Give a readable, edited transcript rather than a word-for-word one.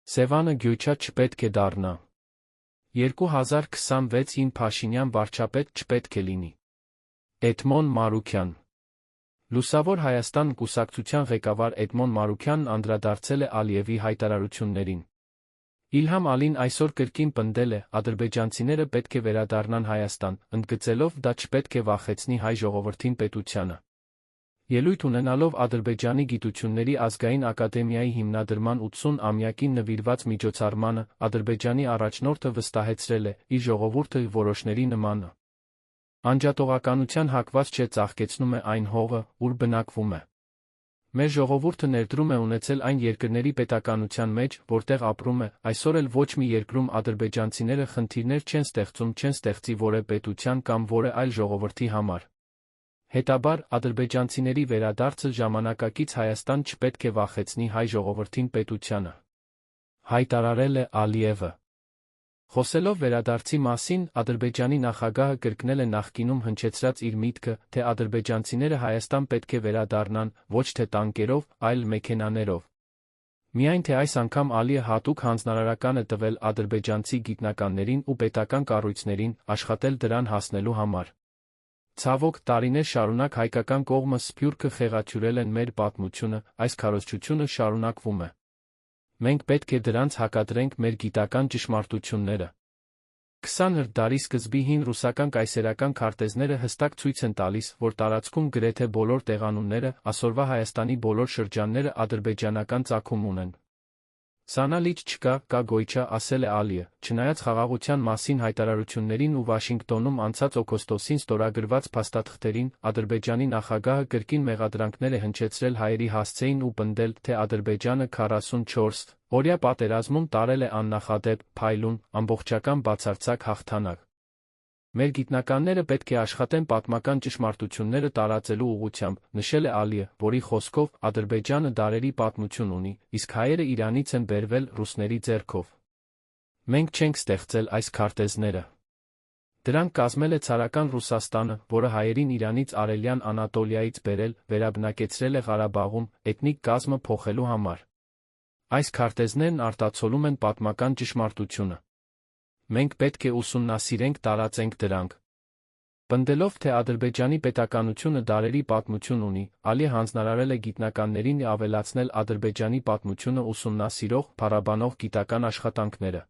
Սևանը Գյոյչա չպետք է դառնա։ 2026-ին Փաշինյան վարչապետ չպետք է լինի։ Էդմոն Մարուքյան։ Լուսավոր Հայաստան կուսակցության ղեկավար Էդմոն Մարուքյանն անդրադարձել է Ալիևի հայտարարություններին։ Իլհամ Ալին այսօր կրկին պնդել է, ադրբեջանցիները պետք է վերադառնան Հայաստան, ընդգծելով դա չպետք է վախեցնի հայ ժողովրդին պետությանը։ Ելույթ ունենալով Ադրբեջանի Գիտությունների ազգային ակադեմիայի հիմնադրման 80-ամյակին նվիրված միջոցառմանը, Ադրբեջանի առաջնորդը վստահեցրել է, իր ժողովուրդը որոշների նման է։ Անջատողականության հակված չէ ծաղկեցնում է այն հողը, ուր բնակվում է։ Մեր ժողովուրդը ներդրում է ունեցել այն երկրների պետականության մեջ, որտեղ ապրում է, այսօր էլ ոչ մի երկրում ադրբեջանցիները խնդիրներ չեն ստեղծի որևէ պետության կամ որևէ այլ ժողովրդի համար։ Հետաբար, ադրբեջանցիների վերադարձը ժամանակակից Հայաստան չպետք է վախեցնի հայ ժողովրդին պետությանը։ Հայտարարել է Ալիևը։ Խոսելով վերադարձի մասին, Ադրբեջանի նախագահը կրկնել է նախկինում հնչեցրած իր միտքը, թե ադրբեջանցիները Հայաստան պետք է վերադառնան, ոչ թե տանկերով, այլ մեքենաներով։ Միայն թե այս անգամ Ալիը հատուկ հանձնարարական է տվել ադրբեջանցի գիտնականներին ու պետական կառույցներին աշխատել դրան հասնելու համար։ Ցավոք, տարիներ շարունակ հայկական կողմը սփյուռքը խեղաթյուրել են մեր պատմությունը, այս քարոզչությունը շարունակվում է։ Մենք պետք է դրանց հակադրենք մեր գիտական ճշմարտությունները։ 20-րդ դարի սկզբի հին ռուսական կայսերական քարտեզները հստակ ցույց են տալիս, որ տարածքում գրեթե բոլոր տեղանունները, այսօրվա Հայաստանի բոլոր շրջանները ադրբեջանական ծագում ունեն։ Սանա լիճ չկա, կա Գոյչա, ասել է Ալիը, չնայած խաղաղության մասին հայտարարություններին ու Վաշինգտոնում անցած օգոստոսին ստորագրված փաստաթղթերին, Ադրբեջանի նախագահը կրկին մեղադրանքներ է հնչեցրել հայերի հասցեին ու պնդել, թե Ադրբեջանը 44-օրյա պատերազմում տարել է աննախադեպ, փայլուն, ամբողջական բացարձակ հաղթանակ։ Մեր գիտնականները պետք է աշխատեն պատմական ճշմարտությունները տարածելու ուղղությամբ, նշել է Ալիը, որի խոսքով Ադրբեջանը դարերի պատմություն ունի, իսկ հայերը Իրանից են բերվել ռուսների ձեռքով։ Մենք չենք ստեղծել այս քարտեզները։ Դրանք կազմել է ցարական Ռուսաստանը, որը հայերին Իրանից արևելյան Անատոլիայից բերել, վերաբնակեցրել է Ղարաբաղում, էթնիկ կազմը փոխելու համար։ Այս քարտեզներն արտացոլում են պատմական ճշմարտությունը։ Մենք պետք է ուսումնասիրենք, տարածենք դրանք։ Պնդելով, թե Ադրբեջանի պետականությունը դարերի պատմություն ունի, Ալիը հանձնարարել է գիտնականներին ավելացնել Ադրբեջանի պատմությունը ուսումնասիրող, փառաբանող գիտական աշխատանքները։